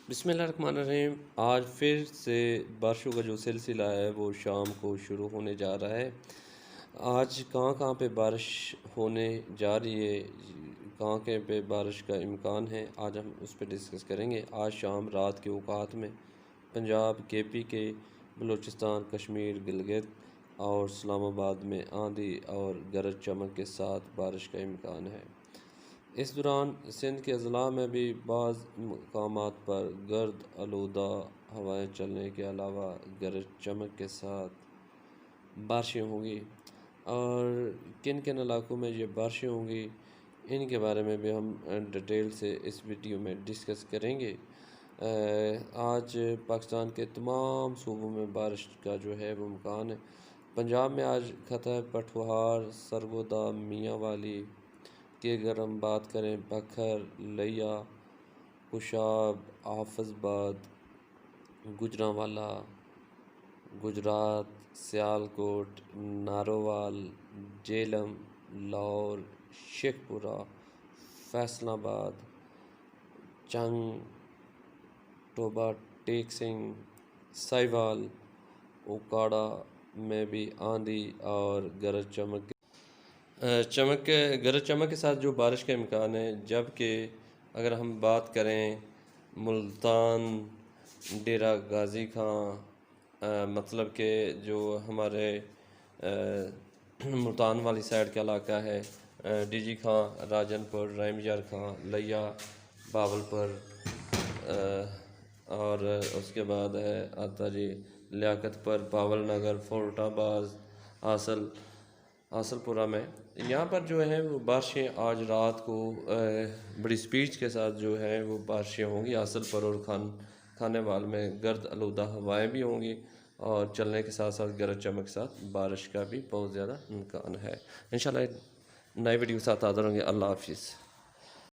बिस्मिल्लाहिर्रहमानिर्रहीम। आज फिर से बारिशों का जो सिलसिला है वो शाम को शुरू होने जा रहा है। आज कहाँ कहाँ पे बारिश होने जा रही है, कहाँ कहाँ पे बारिश का इम्कान है, आज हम उस पर डिस्कस करेंगे। आज शाम रात के औकात में पंजाब, KPK, बलूचिस्तान, कश्मीर, गिलगित और इस्लामाबाद में आंधी और गरज चमक के साथ बारिश का इम्कान है। इस दौरान सिंध के अज़ला में भी बाज़ मकामात पर गर्द आलूदा हवाएं चलने के अलावा गरज चमक के साथ बारिशें होंगी। और किन किन इलाकों में ये बारिशें होंगी इनके बारे में भी हम डिटेल से इस वीडियो में डिस्कस करेंगे। आज पाकिस्तान के तमाम सूबों में बारिश का जो है वो इम्कान है। पंजाब में आज खतर, पठवार, सरगोदा, मियांवाली की अगर हम बात करें, बखर, लिया, कुशाब, हाफिज़ाबाद, गुजरांवाला, गुजरात, सियालकोट, नारोवाल, जेलम, लाहौर, शेखपुरा, फैसलाबाद, चंग, टोबा टेक सिंह, साहिवाल, ओकाड़ा में भी आंधी और गरज गरज चमक के साथ जो बारिश का इम्कान है। जबकि अगर हम बात करें मुल्तान, डेरा गाजी खां, मतलब कि जो हमारे मुल्तान वाली साइड का इलाका है, DG खां, राजनपुर, रामयार खां, लिया, बावलपुर, और उसके बाद है आता जी लियाकतपुर, पावल नगर, फोर्टाबाज, हासलपुरा में। यहाँ पर जो है वो बारिशें आज रात को बड़ी स्पीड के साथ जो है वो बारिशें होंगी। हासलपुर और खानेवाल में गर्द आलूदा हवाएं भी होंगी और चलने के साथ साथ गरज चमक के साथ बारिश का भी बहुत ज़्यादा इम्कान है। इंशाल्लाह नए वीडियो के साथ हाज़िर होंगे। अल्लाह हाफिज़।